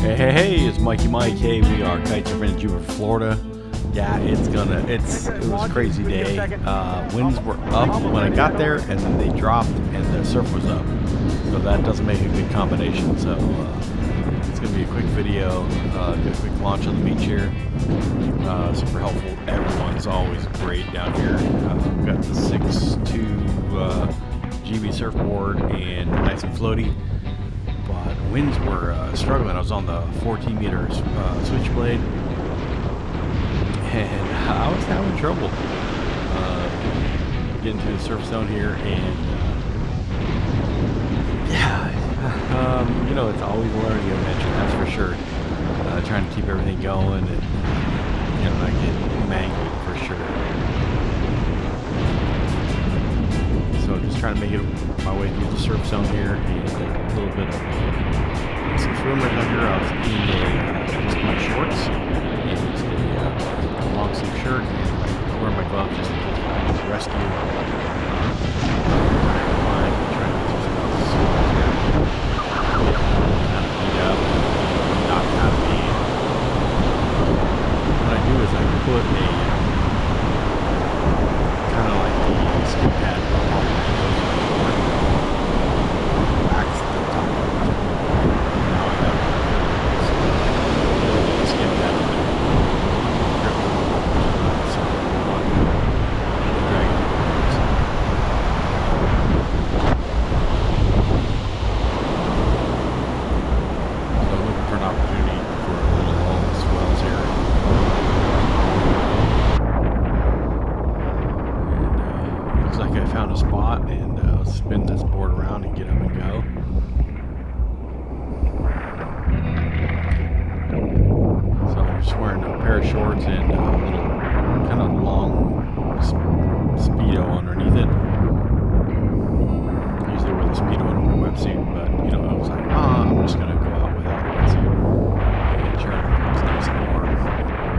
Hey, it's Mikey Mike. Hey, we are Kitesurfing in Jupiter, Florida. Yeah, it was a crazy day. Winds were up when I got there, and then they dropped, and the surf was up. So that doesn't make a good combination. So it's going to be a quick video, do a quick launch on the beach here. Super helpful. Everyone's always great down here. We've got the 6'2" GB surfboard and nice and floaty. But winds were struggling. I was on the 14-meter switchblade, and I was having trouble getting to the surf zone here. And it's always a learning adventure, that's for sure. Trying to keep everything going and not get mangled for sure. So just trying to make it my way through the surf zone here, and a little bit of some swim right here. I was in just my shorts and just a long sleeve shirt, and wearing my gloves just in case I need rescue. Trying to do some swims here. Kind of beat up, knocked out of me. What I do is I put a kind of like the skin pad on my nose and wax the top of it. Now I have a skin pad on there. So I'm dragging it. So I'm looking for an opportunity for a little long swells here. Like I found a spot, and I'll spin this board around and get up and go. So I'm just wearing a pair of shorts and a little kind of long Speedo underneath it. I usually wear the Speedo under my wetsuit, but I was like, I'm just gonna go out without a wetsuit. And sure enough, it was nice and warm. It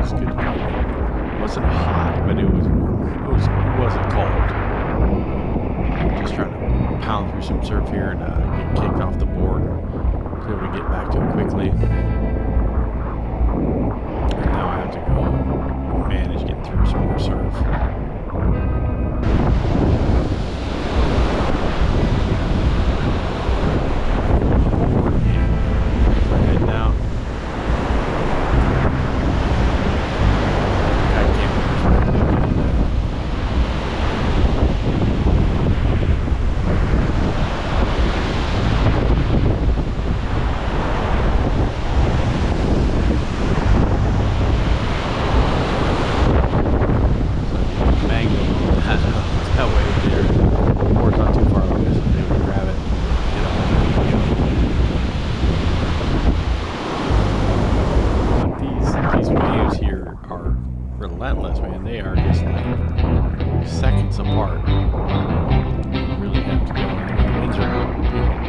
was good to go. It wasn't hot, but it was warm. It wasn't cold. Just trying to pound through some surf here and get kicked off the board to be able to get back to it quickly. And now I have to go manage getting through some more surf. Head down. Relentless, man. They are just like seconds apart. You really have to go. And when the winds are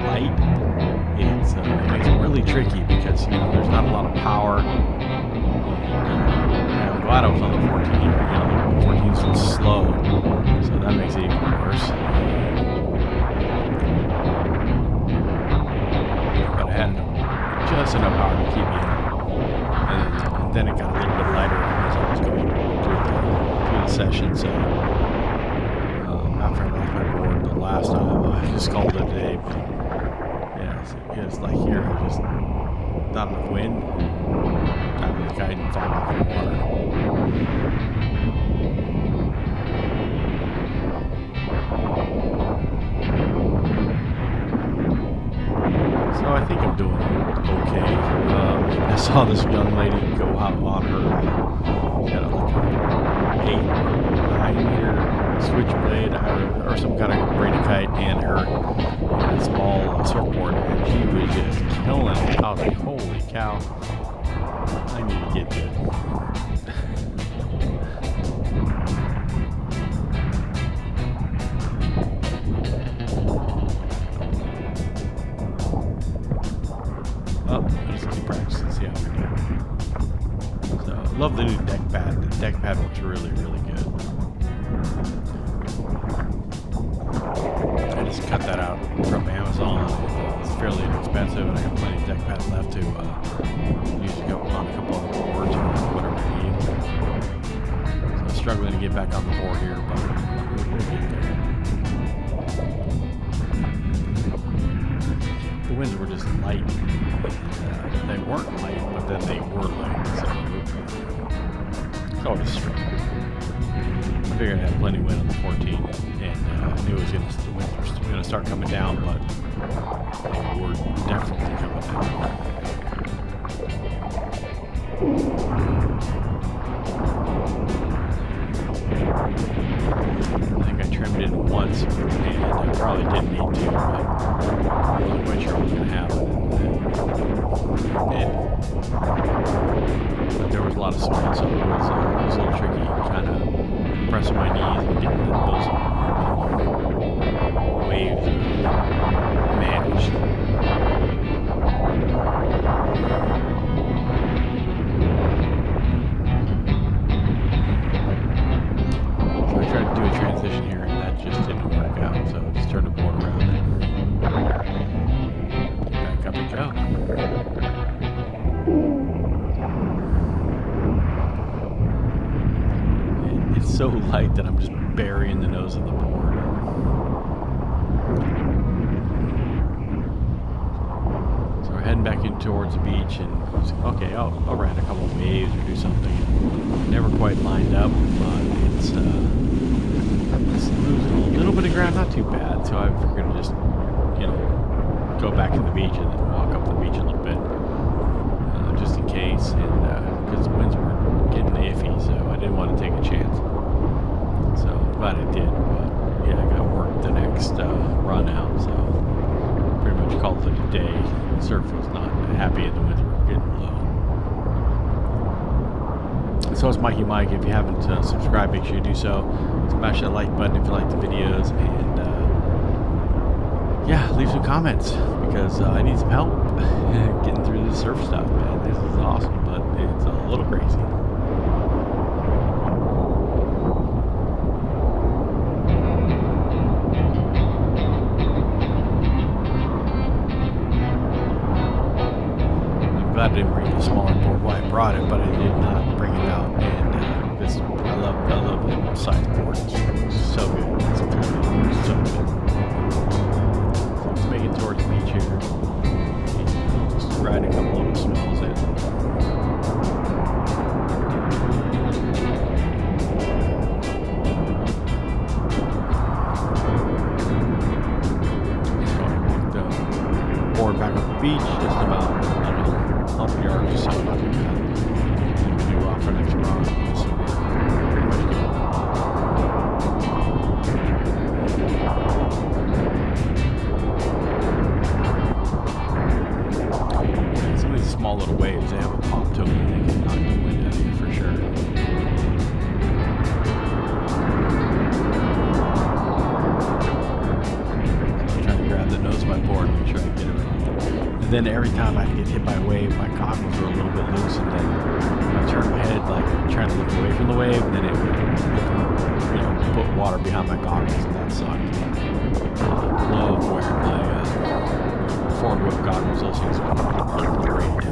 light, it makes it really tricky because there's not a lot of power. And, I'm glad I was on the 14. The 14's so slow, so that makes it even worse. But I had just enough power to keep me in. And then it got a little bit lighter as I was going through the session. So after I left my board the last time, I just called it a day. But yeah, it's like here, just not enough wind. Time to kite and fall off the water. So I think I'm doing okay. I saw this young lady go out on her, she had like a 8-9-meter switchblade or some kind of braided kite and her small surfboard, and she was just killing it. I was like, holy cow, I need to get good. Let's practice and see how we do. So, love the new deck pad. The deck pad looks really, really good. I just cut that out from Amazon. It's fairly inexpensive, and I got plenty of deck pad left to use to go on a couple other boards or whatever I need. So I'm struggling to get back on the board here, but we'll get there. The winds were just light. They weren't light, but then they were light, so it's always a struggle. I figured I had plenty of wind on the 14th, and I knew the winds were going to start coming down, but they were definitely coming down. I think I trimmed it once, and I probably didn't need to, but I wasn't quite sure what was going to happen. But there was a lot of swell, so it was a little tricky, kind of pressing my knees and getting those waves managed. So I tried to do a transition here, and that just didn't work out, so I just turned the board around and back up and go. It's so light that I'm just burying the nose of the board. So we're heading back in towards the beach, and okay, I'll ride a couple of waves or do something. Never quite lined up, but it's losing a little bit of ground, not too bad. So I figured to just, go back to the beach and then walk up the beach a little bit, just in case, and because the winds were getting iffy, so I didn't want to take a chance. So I'm glad I did, but yeah, I got to work the next run out, so pretty much called it a day. The surf was not happy and the winds were getting low. So it's Mikey Mike. If you haven't subscribed, make sure you do so. Smash that like button if you like the videos, and yeah, leave some comments, because I need some help getting through this surf stuff, man. This is awesome, but it's a little crazy. I'm glad I didn't bring the smaller board. Well, I brought it, but I did not bring it out. And this, I love the size board. It's so good. It's so good. Making towards the beach here. Just riding a couple little swells in. So I walked the board back up the beach, just about 100 yards or so. Not too bad. And we do off our next run. So we're pretty much good. Some of these small little waves, they have a pop to them, and they can knock the wind out of you for sure. So I'm trying to grab the nose of my board and make sure I get it right. And then every time I'd get hit by a wave, my goggles were a little bit loose, and then I turned my head, like trying to look away from the wave, and then it would, put water behind my goggles, and that sucked. I love wearing my forward whip goggles. Those things are great.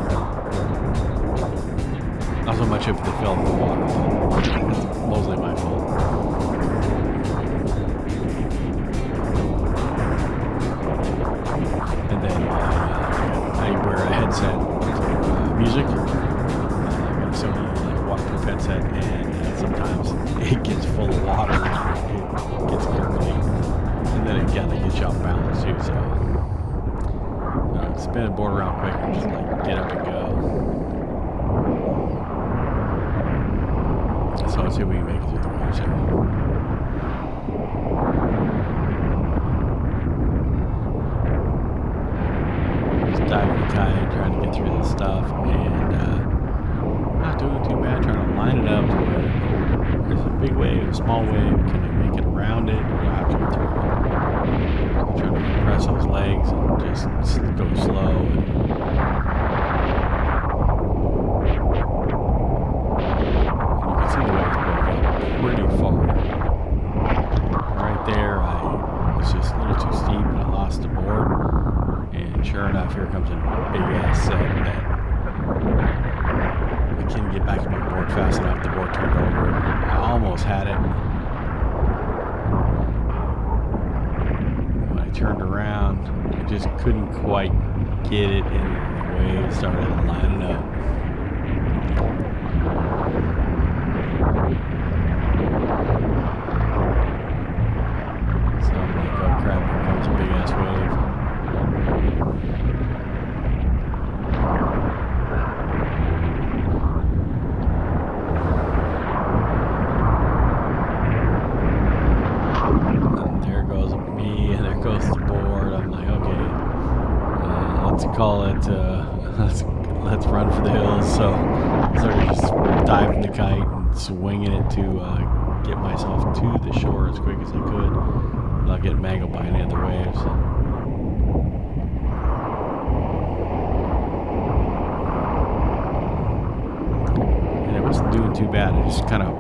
Not so much if they fill up the water, but it's mostly my fault. And then I wear a headset with music. I got a Sony waterproof headset, and sometimes it gets full of water, it gets gurgly, and then it kind of gets you off balance too. So spin the board around quick and just get up and go. So let's see if we can make it through the waves here. Just diving the kayak, trying to get through this stuff, and not doing too bad, trying to line it up to where there's a big wave, a small wave, can I make it around it, or do I have to go through it? I'm trying to compress those legs and just go slow. And you can see the waves going up pretty far. Right there, it was just a little too steep, and I lost the board. And sure said that I couldn't get back to my board fast enough. The board turned over. I almost had it. When I turned around, I just couldn't quite get it, and the waves started lining up. So I'm like, oh crap, here comes a big ass wave. And there goes me, and there goes the board. I'm like, okay, let's call it, let's run for the hills. So I started just diving the kite and swinging it to get myself to the shore as quick as I could without getting mangled by any of the waves. And it wasn't doing too bad. I just kind of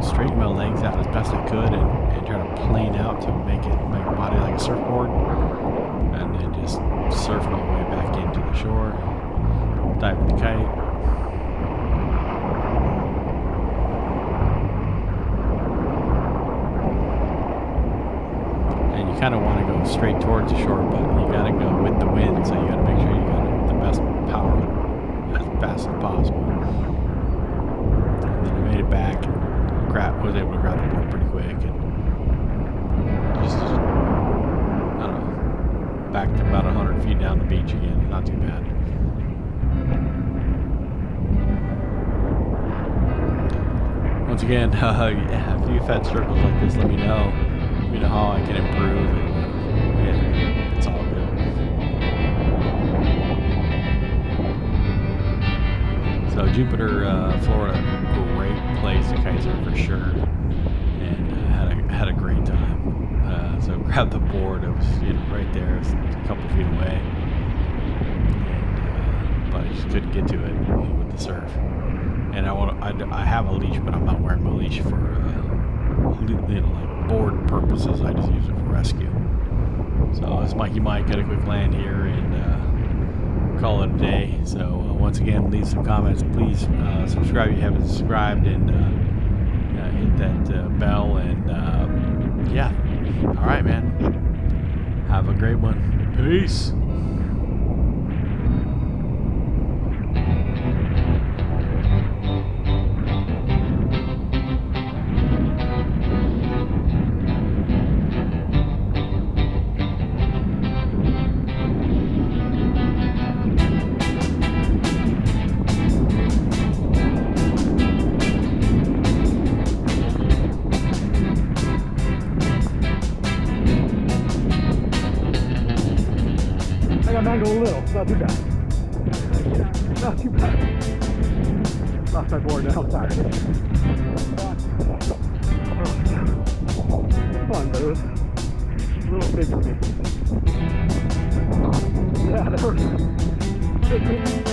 straightened my legs out as best I could and try to plane out to make my body like a surfboard, and then just surf my way back into the shore, dive the kite. And you kind of want to go straight towards the shore, but you got to go with the wind, so you got to make sure you got the best power as fast as possible. And then I made it back and was able to grab the board pretty quick, and just I don't know, back to about 100 feet down the beach again. Not too bad. Once again, if you've had circles like this, let me know. Let me know how I can improve. And, yeah, it's all good. So Jupiter, Florida, great place to kitesurf for sure, and had a great time. So grabbed the board. It was right there. It was a couple feet away, and, but I just couldn't get to it with the surf. And I have a leash, but I'm not wearing my leash for like board purposes. I just use it for rescue. So it's Mikey Mike. Got a quick land here and call it a day. So once again, leave some comments. Please subscribe if you haven't subscribed, and hit that bell. And yeah, all right, man. Have a great one. Peace. Mangled a little, not too bad. Not too bad. Lost my board now, I'm tired. Fun, but it was a little big for me. Yeah, that was big.